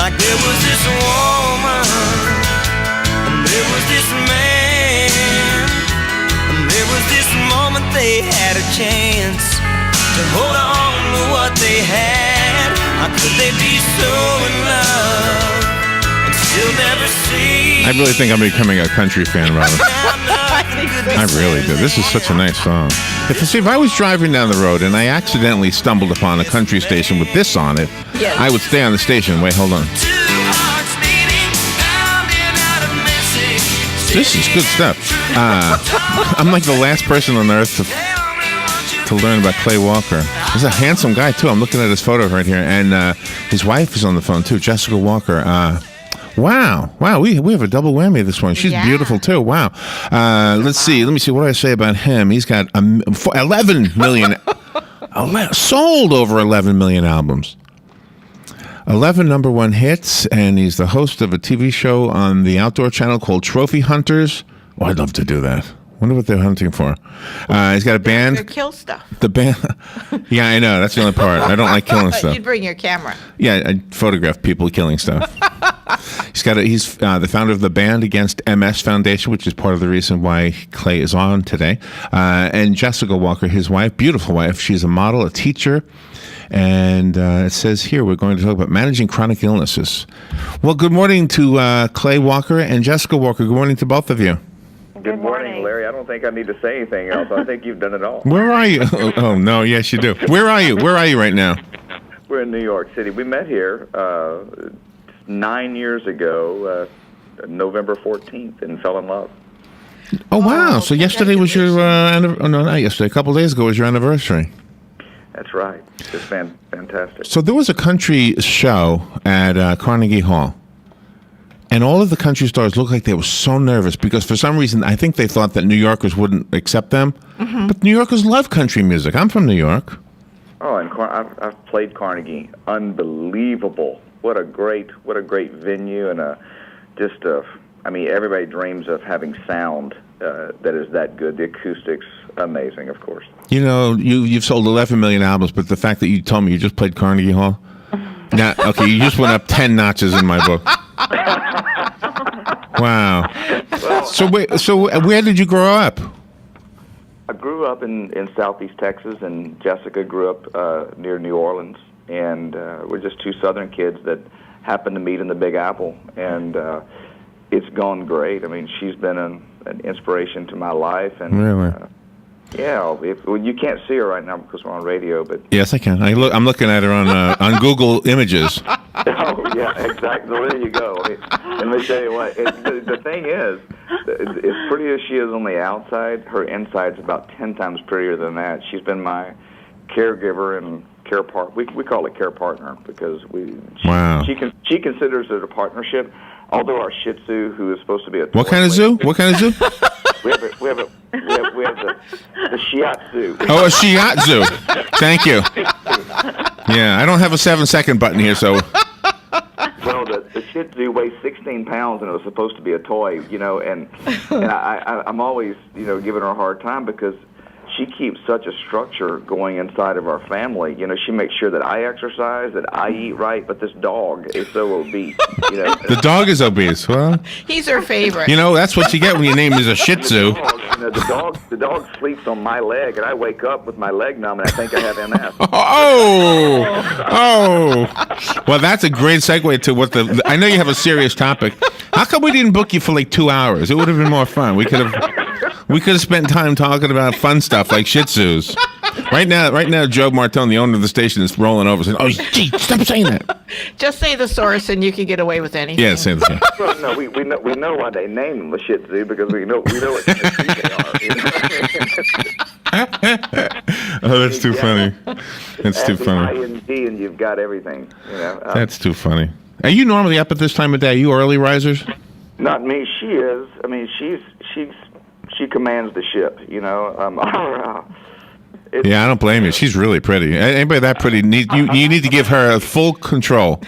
Like there was this woman, and there was this man, and there was this moment they had a chance to hold on to what they had. How could they be so in love and still never see? I really think I'm becoming a country fan, Robin. I really do. This is such a nice song. If I was driving down the road and I accidentally stumbled upon a country station with this on it, Yes. I would stay on the station. Wait, hold on. This is good stuff. I'm like the last person on earth to learn about Clay Walker. He's a handsome guy, too. I'm looking at his photo right here. And his wife is on the phone, too, Jessica Walker. Wow. We have a double whammy this one. She's beautiful, too. Wow. Let's see. Let me see. What do I say about him? He's got 11 million. Sold over 11 million albums. 11 number one hits, and he's the host of a TV show on the Outdoor Channel called Trophy Hunters. Oh, I'd love to do that. Wonder what they're hunting for. He's got a band. They kill stuff. The band. Yeah, I know. That's the only part. I don't like killing stuff. You'd bring your camera. Yeah, I photograph people killing stuff. He's the founder of the Band Against MS Foundation, which is part of the reason why Clay is on today. And Jessica Walker, his wife, beautiful wife. She's a model, a teacher. And it says here we're going to talk about managing chronic illnesses. Well, good morning to Clay Walker and Jessica Walker. Good morning to both of you. Good morning, Larry. I don't think I need to say anything else. I think you've done it all. Where are you? Oh, no, yes, you do. Where are you? Where are you right now? We're in New York City. We met here 9 years ago, November 14th, and fell in love. Oh, wow. So yesterday was your, not yesterday, a couple of days ago was your anniversary. That's right. It's fantastic. So there was a country show at Carnegie Hall, and all of the country stars looked like they were so nervous because for some reason I think they thought that New Yorkers wouldn't accept them. Mm-hmm. But New Yorkers love country music. I'm from New York. Oh, and I've played Carnegie. Unbelievable. What a great venue, and everybody dreams of having sound that is that good. The acoustics, amazing, of course. You know, you've sold 11 million albums, but the fact that you told me you just played Carnegie Hall, now, okay, you just went up 10 notches in my book. Wow. Well, So where did you grow up? I grew up in southeast Texas, and Jessica grew up near New Orleans, and we're just two southern kids that happened to meet in the Big Apple, and it's gone great. I mean, she's been an inspiration to my life, and Really? You can't see her right now because we're on radio, but Yes, I can. I'm looking at her on Google Images. oh yeah, exactly. Well, there you go. And let me tell you what. The thing is, as pretty as she is on the outside, her inside's about 10 times prettier than that. She's been my caregiver and care part. We call it care partner because Wow. She considers it a partnership. Although our Shih Tzu, who is supposed to be a What kind of zoo? What kind of zoo? we have the Shiatsu. Oh, a shiatsu. Thank you. Yeah, I don't have a 7-second button here, so. Well, the Shih Tzu weighs 16 pounds, and it was supposed to be a toy, and I'm always, giving her a hard time because she keeps such a structure going inside of our family. She makes sure that I exercise, that I eat right, but this dog is so obese. The dog is obese. Well, He's her favorite. that's what you get when your name is a Shih Tzu. The dog sleeps on my leg, and I wake up with my leg numb, and I think I have MS. Oh. Well, that's a great segue to what I know you have a serious topic. How come we didn't book you for like 2 hours? It would have been more fun. We could have spent time talking about fun stuff like Shih Tzus. Right now, Joe Martone, the owner of the station, is rolling over saying, "Oh, gee, stop saying that." Just say the source, and you can get away with anything. Yeah, say the same. Well, no, we know why they named them the Shih Tzu because we know what kind of breed they are. Oh, that's too funny. That's too funny. I-N-D, and you've got everything. That's too funny. Are you normally up at this time of day? Are you early risers? Not me. She is. I mean, she commands the ship. Yeah, I don't blame you. She's really pretty. Anybody that pretty, you need to give her full control.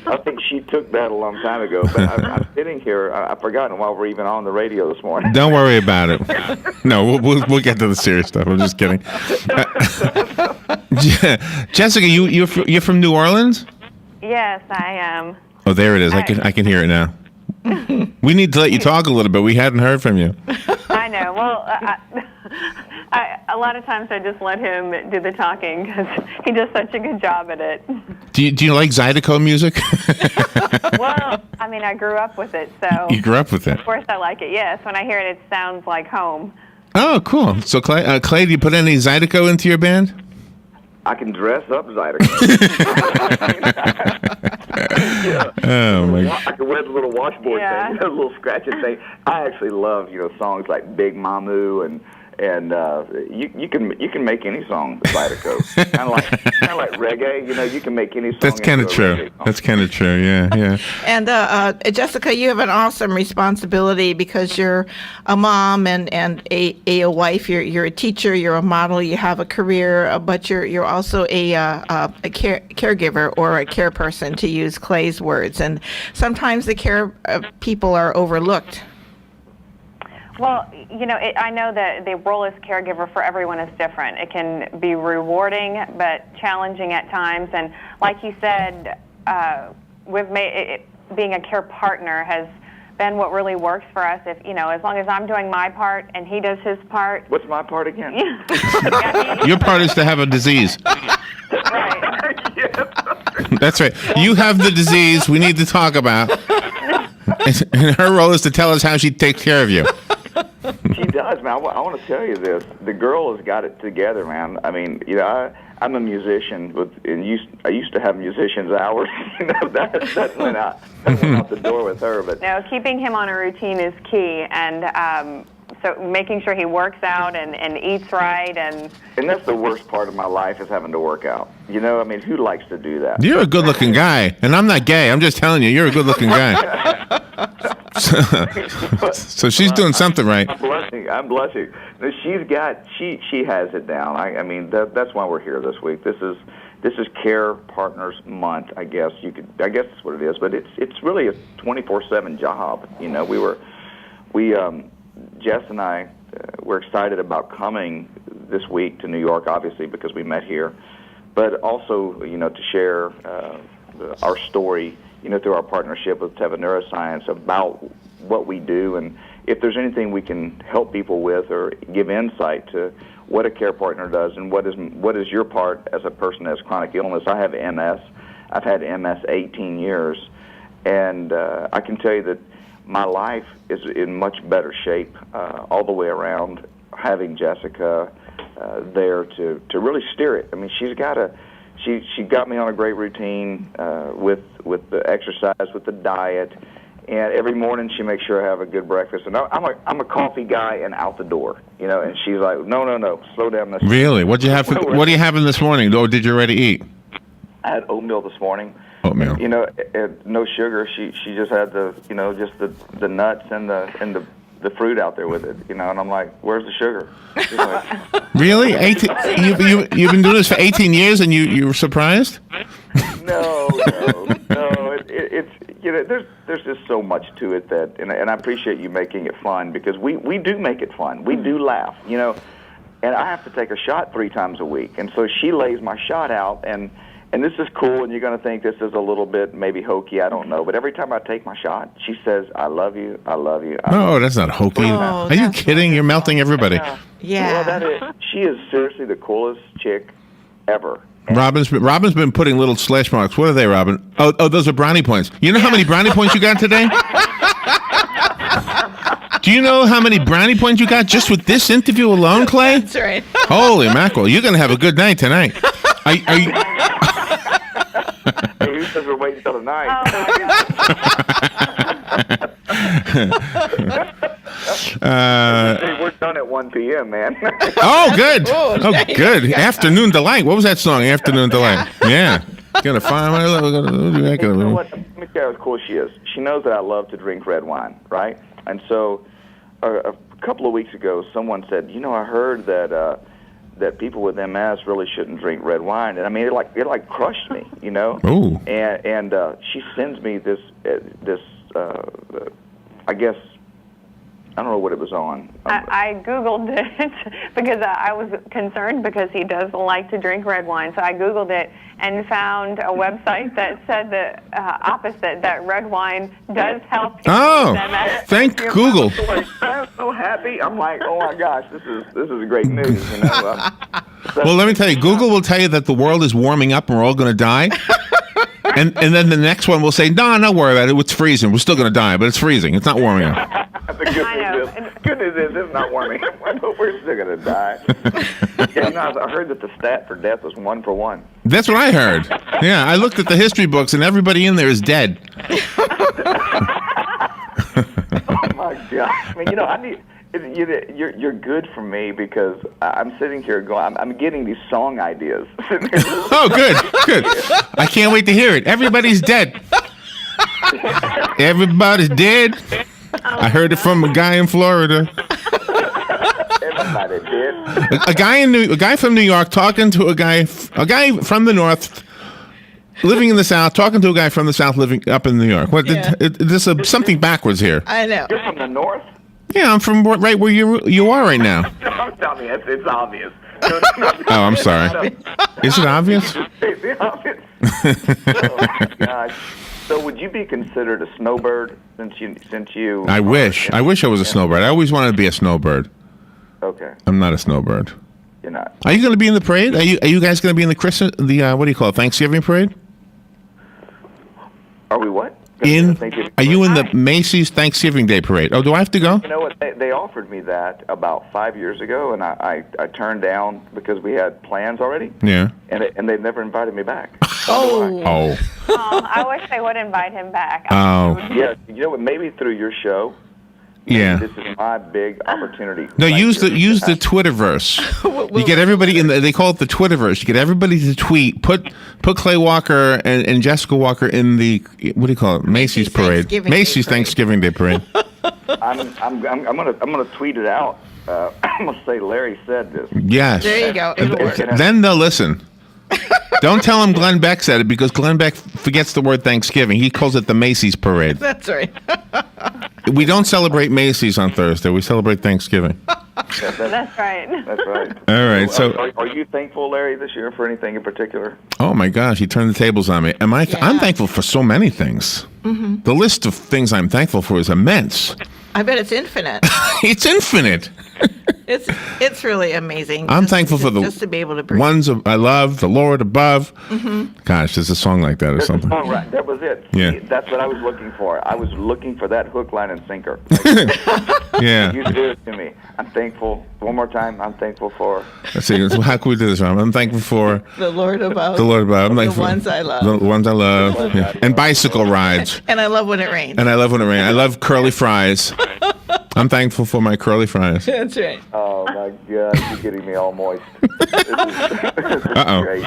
I think she took that a long time ago, but I'm sitting here. I've forgotten while we're even on the radio this morning. Don't worry about it. No, we'll get to the serious stuff. I'm just kidding. Jessica, you're from New Orleans? Yes, I am. Oh, there it is. I can hear it now. We need to let you talk a little bit. We hadn't heard from you. I know. Well, a lot of times I just let him do the talking because he does such a good job at it. Do you like Zydeco music? Well, I mean, I grew up with it, so... You grew up with it? Of course I like it, yes. When I hear it, it sounds like home. Oh, cool. So, Clay, do you put any Zydeco into your band? I can dress up Zydeco. Oh, my God. I can wear the little washboard thing, the little scratching thing. I actually love, songs like Big Mamu and you can make any song Zydeco. kind of like reggae. You can make any song. That's kind of true. That's kind of true. Yeah. And Jessica, you have an awesome responsibility because you're a mom and a wife. You're a teacher. You're a model. You have a career, but you're also a caregiver or a care person, to use Clay's words. And sometimes the care people are overlooked. Well, I know that the role as caregiver for everyone is different. It can be rewarding, but challenging at times. And like you said, we've made being a care partner has been what really works for us. If as long as I'm doing my part and he does his part. What's my part again? Your part is to have a disease. Right. That's right. You have the disease we need to talk about. And her role is to tell us how she takes care of you. She does, man. I want to tell you this. The girl has got it together, man. I mean, I'm a musician, I used to have musicians' hours. That went out the door with her. But no, keeping him on a routine is key, and so making sure he works out and eats right, and that's the worst part of my life is having to work out. I mean, who likes to do that? You're a good-looking guy, and I'm not gay. I'm just telling you, you're a good-looking guy. So she's doing something right. I'm blushing. No, she has it down. I mean, that's why we're here this week. This is Care Partners Month. I guess that's what it is. But it's really a 24/7 job. Jess and I were excited about coming this week to New York, obviously because we met here, but also to share our story. Through our partnership with Teva Neuroscience about what we do, and if there's anything we can help people with or give insight to what a care partner does and what is your part as a person that has chronic illness. I have MS. I've had MS 18 years, and I can tell you that my life is in much better shape all the way around, having Jessica there to really steer it. I mean, she got me on a great routine with the exercise, with the diet, and every morning she makes sure I have a good breakfast. And I'm a coffee guy and out the door, And she's like, no, slow down. Really? What are you having this morning? Or did you already eat? I had oatmeal this morning. Oatmeal. No sugar. She just had the nuts and the fruit out there with it, And I'm like, where's the sugar? She's like, really? You've been doing this for 18 years, and you were surprised? No. It's there's just so much to it that, and I appreciate you making it fun because we do make it fun. We do laugh, And I have to take a shot 3 times a week, and so she lays my shot out and. And this is cool, and you're going to think this is a little bit maybe hokey, I don't know. But every time I take my shot, she says, I love you, I love you. No, that's not hokey. Are you kidding? You're melting everybody. Yeah. Well, she is seriously the coolest chick ever. Robin's been putting little slash marks. What are they, Robin? Oh, those are brownie points. You know how many brownie points you got today? Do you know how many brownie points you got just with this interview alone, Clay? That's right. Holy mackerel. You're going to have a good night tonight. Are you... Hey, who says we're waiting until tonight? We're done at 1 p.m., man. Oh, good. Good. Afternoon Delight. What was that song? Afternoon Delight. Yeah. Gonna find my love. You know what? Let me tell you how cool she is. She knows that I love to drink red wine, right? And so a couple of weeks ago, someone said, I heard that people with MS really shouldn't drink red wine, and I mean, it crushed me, Ooh. And she sends me this I guess I don't know what it was on. I Googled it because I was concerned because he does like to drink red wine. So I Googled it and found a website that said the opposite, that red wine does help people with MS. Thank Google. I'm so happy. I'm like, oh my gosh, this is great news. Well, let me tell you, Google will tell you that the world is warming up and we're all going to die. And then the next one will say, no, don't worry about it. It's freezing. We're still going to die, but it's freezing. It's not warming up. The good news is it's not warming up, but we're still going to die. Yeah, I heard that the stat for death was 1 for 1. That's what I heard. Yeah, I looked at the history books, and everybody in there is dead. Oh, my gosh. I mean, I need... You're good for me because I'm sitting here going, I'm getting these song ideas. Oh, good. I can't wait to hear it. Everybody's dead. Everybody's dead. I heard it from a guy in Florida. Everybody dead. A guy from New York talking to a guy from the North, living in the South, talking to a guy from the South, living up in New York. What? Yeah. There's something backwards here. I know. You're from the North? Yeah, I'm from right where you are right now. Don't tell me it's obvious. Oh, I'm sorry. Is it obvious? It's obvious. Oh my gosh. So would you be considered a snowbird since you? I wish I was a snowbird. I always wanted to be a snowbird. Okay. I'm not a snowbird. You're not. Are you going to be in the parade? Are you guys going to be in the Christmas? What do you call it? Thanksgiving parade? Are we what? Are you in the Macy's Thanksgiving Day parade? Oh, do I have to go? You know what? They offered me that about 5 years ago, and I turned down because we had plans already. Yeah. And they've never invited me back. Oh. I wish they would invite him back. Oh. Yeah. You know what? Maybe through your show. Yeah. This is my big opportunity. No, use the Twitterverse. You get everybody in they call it the Twitterverse. You get everybody to tweet. Put Clay Walker and Jessica Walker in the what do you call it? Macy's parade. Macy's Thanksgiving Day parade. I'm gonna tweet it out. I'm gonna say Larry said this. Yes. There you go. It'll work. Then they'll listen. Don't tell him Glenn Beck said it because Glenn Beck forgets the word Thanksgiving. He calls it the Macy's parade. That's right. We don't celebrate Macy's on Thursday. We celebrate Thanksgiving. That's right. That's right. All right. So, are you thankful, Larry, this year for anything in particular? oh my gosh, he turned the tables on me. I'm thankful for so many things. Mm-hmm. The list of things I'm thankful for is immense. I bet it's infinite. It's infinite. It's really amazing. I'm thankful for the just to be able to breathe. ones I love, the Lord above. Mm-hmm. Gosh, there's a song like that or There's something. a song, right. That was it. Yeah. See, that's what I was looking for. I was looking for that hook, line, and sinker. Yeah. You do it to me. I'm thankful. One more time. I'm thankful for. Let's see. How can we do this, Rob? I'm thankful for the Lord above. the Lord above. I'm thankful The ones I love. The ones I love. Yeah. And bicycle rides. And I love when it rains. And I love when it rains. I love curly fries. I'm thankful for my curly fries. That's right. Oh my God, you're getting me all moist. This is great.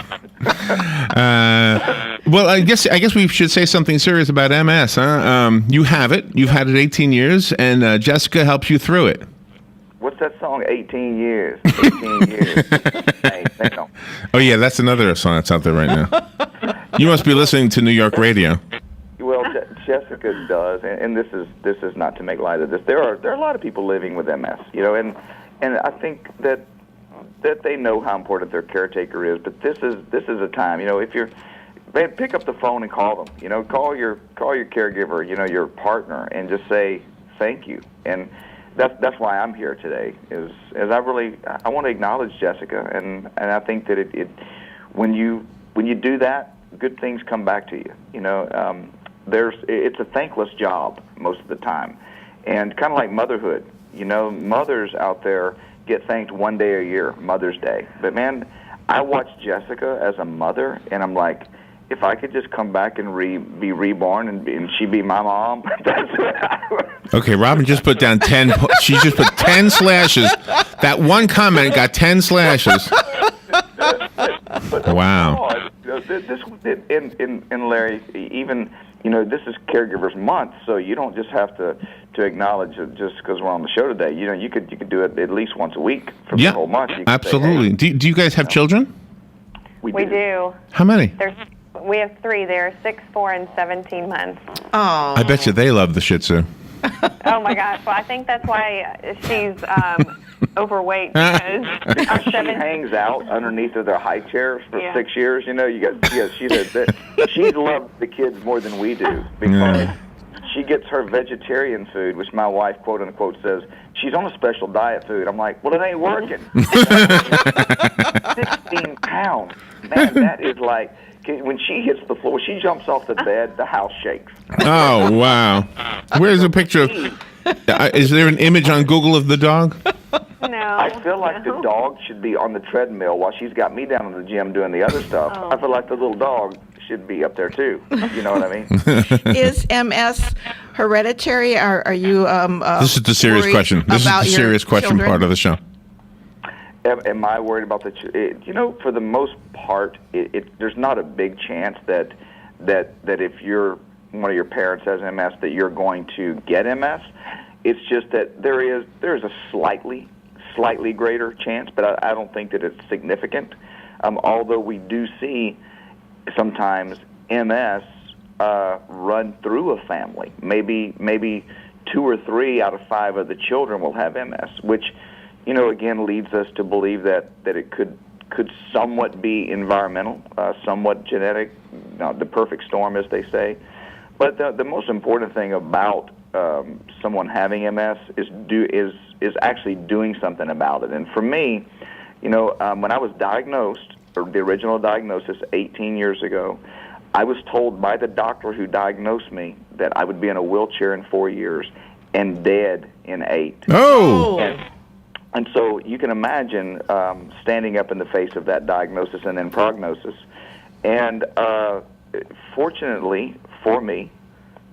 Well, I guess we should say something serious about MS. Huh? You have it. You've had it 18 years, and Jessica helps you through it. What's that song? 18 years. 18 years. Hey, no. Oh yeah, that's another song that's out there right now. You must be listening to New York radio. Well, Jessica does, and this is not to make light of this. There are a lot of people living with MS, and I think that they know how important their caretaker is. But this is a time, if you're, man, pick up the phone and call them. Call your caregiver, your partner, and just say thank you. And that's why I'm here today. I want to acknowledge Jessica, and I think that it when you do that, good things come back to you. It's a thankless job most of the time, and kind of like motherhood. Mothers out there get thanked one day a year, Mother's Day. But man, I watch Jessica as a mother, and I'm like, if I could just come back and be reborn and she be my mom, that's what I would. Okay, Robin just put down 10. She just put 10 slashes. That one comment got 10 slashes. Wow. This and Larry, even this is Caregivers Month, so you don't just have to acknowledge it just because we're on the show today. You could do it at least once a week for the whole month. Absolutely. Say, hey, do you guys have children? We do. How many? We have 3. They're 6, 4, and 17 months. Oh. I bet you they love the Shih Tzu. Oh my gosh! Well, I think that's why she's overweight because our She hangs out underneath of their high chairs for 6 years. You know, she loves the kids more than we do because she gets her vegetarian food, which my wife, quote unquote, says she's on a special diet food. I'm like, well, it ain't working. 16 pounds, man, that is like. When she hits the floor, she jumps off the bed, the house shakes. Oh, wow. Where's a picture of... is there an image on Google of the dog? No. I feel like the dog should be on the treadmill while she's got me down in the gym doing the other stuff. Oh. I feel like the little dog should be up there, too. You know what I mean? Is MS hereditary? Are you This is the serious worried question. This is about the your serious question children? part of the show. Am I worried about you know, for the most part, there's not a big chance that if one of your parents has MS that you're going to get MS. It's just that there is a slightly greater chance, but I don't think that it's significant. Although we do see sometimes MS run through a family. Maybe 2 or 3 out of 5 of the children will have MS, which, you know, again leads us to believe that it could somewhat be environmental, somewhat genetic, the perfect storm, as they say. But the most important thing about someone having MS is actually doing something about it. And for me, you know, when I was diagnosed, or the original diagnosis 18 years ago, I was told by the doctor who diagnosed me that I would be in a wheelchair in 4 years and dead in 8. Oh! And so you can imagine standing up in the face of that diagnosis and then prognosis. And fortunately for me,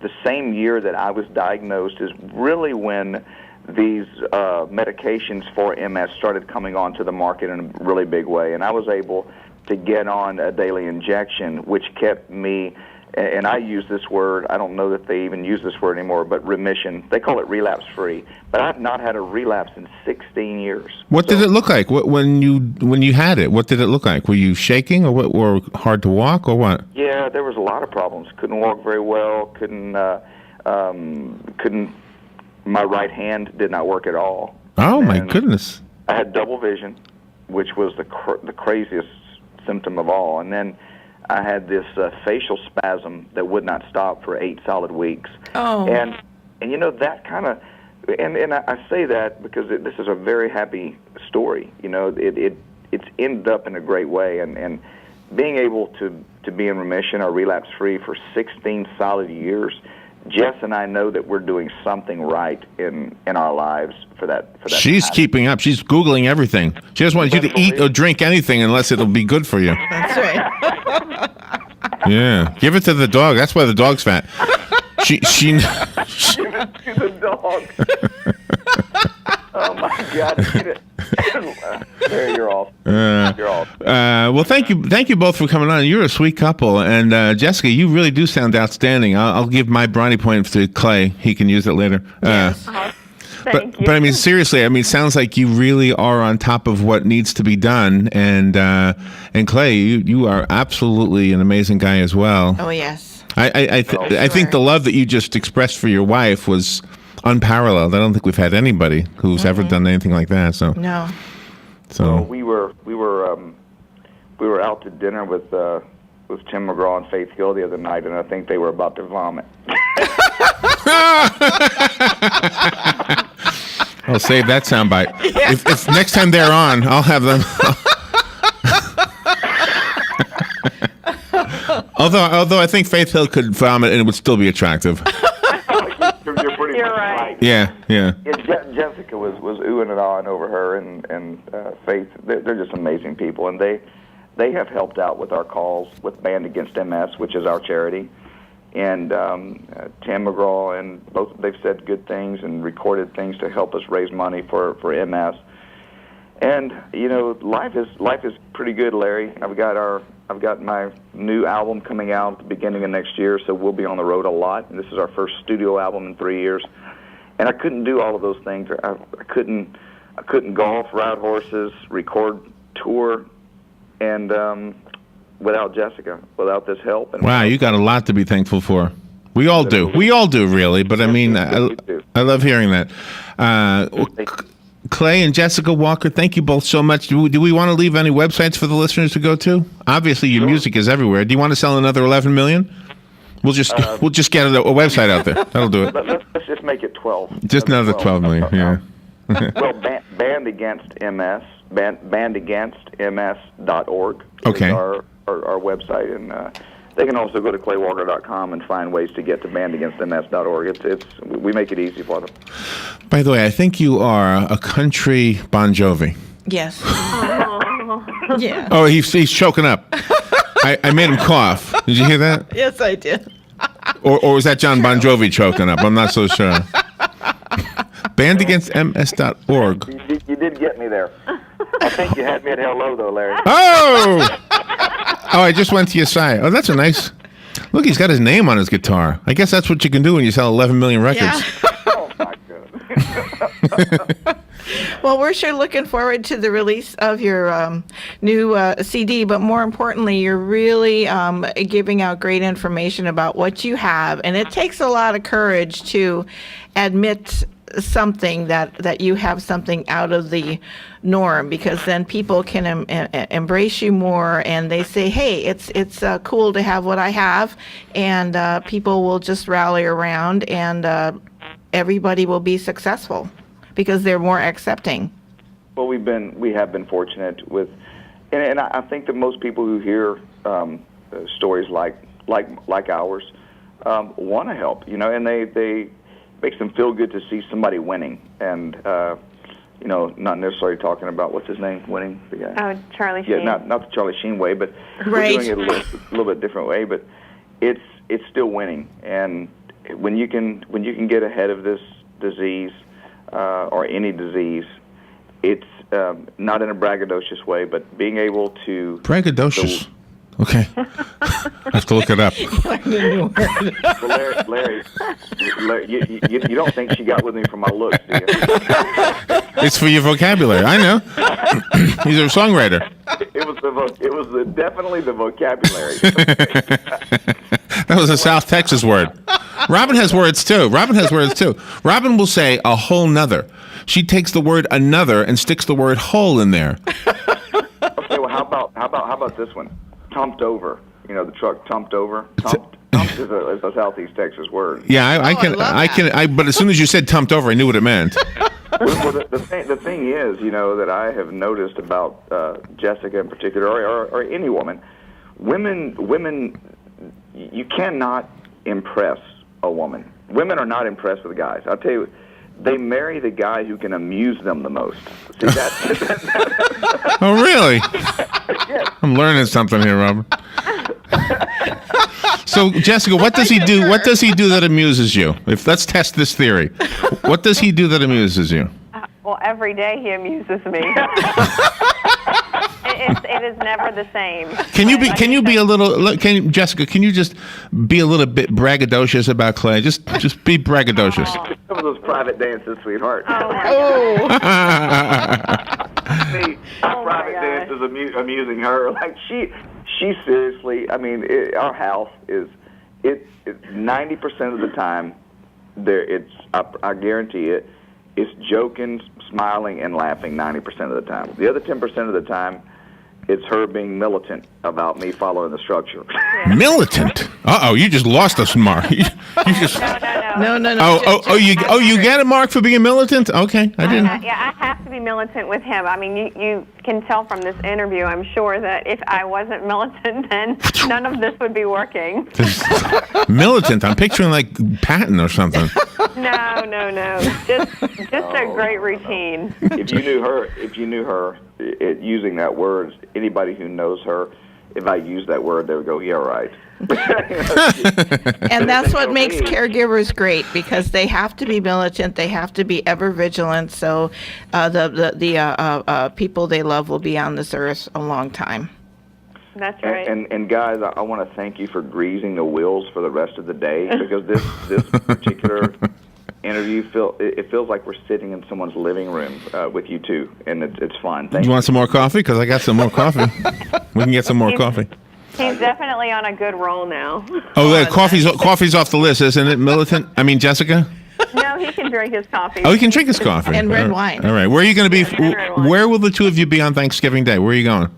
the same year that I was diagnosed is really when these medications for MS started coming onto the market in a really big way. And I was able to get on a daily injection, which kept me, and I use this word, I don't know that they even use this word anymore, but remission. They call it relapse-free. But I've not had a relapse in 16 years. What did it look like when you had it? What did it look like? Were you shaking, or hard to walk, or what? Yeah, there was a lot of problems. Couldn't walk very well. Couldn't. My right hand did not work at all. Oh, And my goodness. I had double vision, which was the craziest symptom of all. And then I had this facial spasm that would not stop for 8 solid weeks. Oh. And you know, that kind of, and I say that because this is a very happy story. You know, it's ended up in a great way, and being able to be in remission or relapse free for 16 solid years. Jess and I know that we're doing something right in our lives for that. She's keeping up. She's Googling everything. She doesn't want you to eat or drink anything unless it'll be good for you. That's right. Yeah. Give it to the dog. That's why the dog's fat. She Give it to the dog. Oh my God! There, you're off. You're off. Well, thank you both for coming on. You're a sweet couple, and Jessica, you really do sound outstanding. I'll give my brownie point to Clay. He can use it later. Yes. Thank you. But I mean, seriously, it sounds like you really are on top of what needs to be done, and Clay, you are absolutely an amazing guy as well. Oh, yes. I think the love that you just expressed for your wife was unparalleled. I don't think we've had anybody who's ever done anything like that. So No. So we were out to dinner with Tim McGraw and Faith Hill the other night, and I think they were about to vomit. I'll save that soundbite. Yeah. If next time they're on, I'll have them. Although I think Faith Hill could vomit and it would still be attractive. You're right. Yeah. Jessica was oohing and ahhing over her, and Faith. They're just amazing people, and they have helped out with our calls with Band Against MS, which is our charity. And Tim McGraw and both, they've said good things and recorded things to help us raise money for MS. And you know, life is pretty good, Larry. I've got my new album coming out at the beginning of next year, so we'll be on the road a lot. And this is our first studio album in 3 years. And I couldn't do all of those things. I couldn't golf, ride horses, record, tour, and without Jessica, without this help. And wow, you got a lot to be thankful for. We all do. We all do, really. But I mean, We do. I love hearing that. Clay and Jessica Walker, thank you both so much. Do we want to leave any websites for the listeners to go to? Obviously, your music is everywhere. Do you want to sell another 11 million? We'll just get a website out there. That'll do it. Let's just make it 12. Just another 12 million. Yeah. Well, Band Against MS, bandagainstms.org is our website, and they can also go to claywalker.com and find ways to get to bandagainstms.org. We make it easy for them. By the way, I think you are a country Bon Jovi. Yes. Yeah. Oh, he's choking up. I made him cough. Did you hear that? Yes, I did. Or was that John Bon Jovi choking up? I'm not so sure. bandagainstms.org. You did get me there. I think you had me at hello, though, Larry. Oh, I just went to your site. Oh, that's a nice... Look, he's got his name on his guitar. I guess that's what you can do when you sell 11 million records. Yeah. Oh, my God. Well, we're sure looking forward to the release of your new CD, but more importantly, you're really giving out great information about what you have, and it takes a lot of courage to admit something that you have something out of the norm, because then people can embrace you more, and they say, hey, it's cool to have what I have, and people will just rally around, and everybody will be successful because they're more accepting. Well, we have been fortunate with, and I think that most people who hear stories like ours want to help, and they makes them feel good to see somebody winning, and not necessarily talking about what's his name winning, the guy. Oh, Charlie Sheen. Yeah, not the Charlie Sheen way, but Right. we're doing it a little bit different way. But it's still winning, and when you can get ahead of this disease or any disease, it's not in a braggadocious way, but being able to Braggadocious. Okay. I have to look it up. Well, Larry, you don't think she got with me for my looks, do you? It's for your vocabulary. I know. He's a songwriter. It was definitely the vocabulary. That was a South Texas word. Robin has words too. Robin will say a whole nother. She takes the word another and sticks the word whole in there. Okay, well, how about this one? Tumped over. The truck tumped over. Tumped is a Southeast Texas word. Yeah, I can. But as soon as you said tumped over, I knew what it meant. Well, the thing is, that I have noticed about Jessica in particular, or any woman, women, you cannot impress a woman. Women are not impressed with guys. I'll tell you, they marry the guy who can amuse them the most. See that? Oh, really? Yes. I'm learning something here, Robin. So, Jessica, what does he do? What does he do that amuses you? Let's test this theory. What does he do that amuses you? Well, every day he amuses me. It is never the same. Jessica, can you just be a little bit braggadocious about Clay? Just be braggadocious. Some of those private dances, sweetheart. Oh. See, private dance is amusing her. Like she seriously. I mean, our house is 90% of the time there. I guarantee it. It's joking, smiling, and laughing 90% of the time. The other 10% of the time, it's her being militant about me following the structure. Yeah. Militant? Uh-oh, you just lost us, Mark. You just... No. You get a mark for being militant? Okay, I didn't. Yeah, I have to be militant with him. I mean, you can tell from this interview, I'm sure, that if I wasn't militant, then none of this would be working. Militant? I'm picturing like Patton or something. No. Just a great routine. If you knew her, using that word, anybody who knows her, if I use that word, they would go, yeah, right. And that's what makes caregivers great, because they have to be militant, they have to be ever vigilant, so the people they love will be on this earth a long time. That's right. And guys, I want to thank you for greasing the wheels for the rest of the day, because this particular interview feels like we're sitting in someone's living room with you two, and it's fun. Thank you. You want some more coffee? Because I got some more coffee. We can get some more coffee. He's definitely on a good roll now. Oh, coffee's off the list, isn't it, militant? I mean, Jessica? No, he can drink his coffee. Oh, he can drink his coffee. And red All right. wine. All right. Where are you going to be? And red wine. Where will the two of you be on Thanksgiving Day? Where are you going?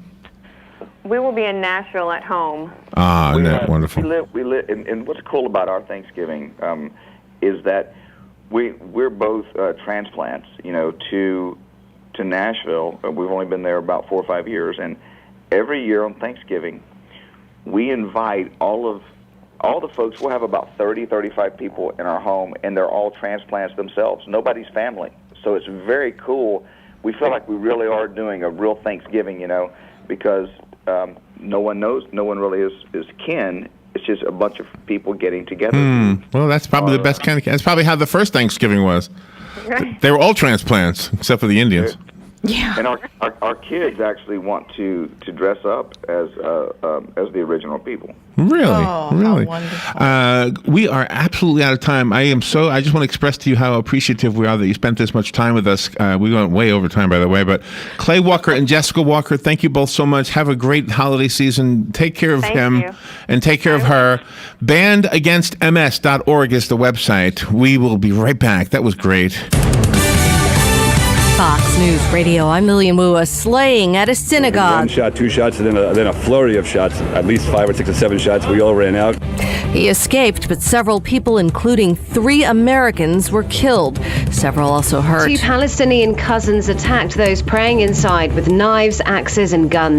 We will be in Nashville at home. Ah, wonderful. We live, and what's cool about our Thanksgiving is that we're both transplants, to Nashville. We've only been there about 4 or 5 years, and every year on Thanksgiving, we invite all the folks. We'll have about 30, 35 people in our home, and they're all transplants themselves. Nobody's family. So it's very cool. We feel like we really are doing a real Thanksgiving, because no one really is kin. It's just a bunch of people getting together. Well, that's probably the best kind of. That's probably how the first Thanksgiving was. They were all transplants, except for the Indians. Yeah. And our kids actually want to dress up as the original people. Really? Oh, really? how wonderful. We are absolutely out of time. I just want to express to you how appreciative we are that you spent this much time with us. We went way over time, by the way. But Clay Walker and Jessica Walker, thank you both so much. Have a great holiday season. Take care of him and take care of her. Bandagainstms.org is the website. We will be right back. That was great. Fox News Radio, I'm Lillian Wu. A slaying at a synagogue. 1 shot, 2 shots, and then a flurry of shots. At least 5 or 6 or 7 shots. We all ran out. He escaped, but several people, including 3 Americans, were killed. Several also hurt. 2 Palestinian cousins attacked those praying inside with knives, axes, and guns.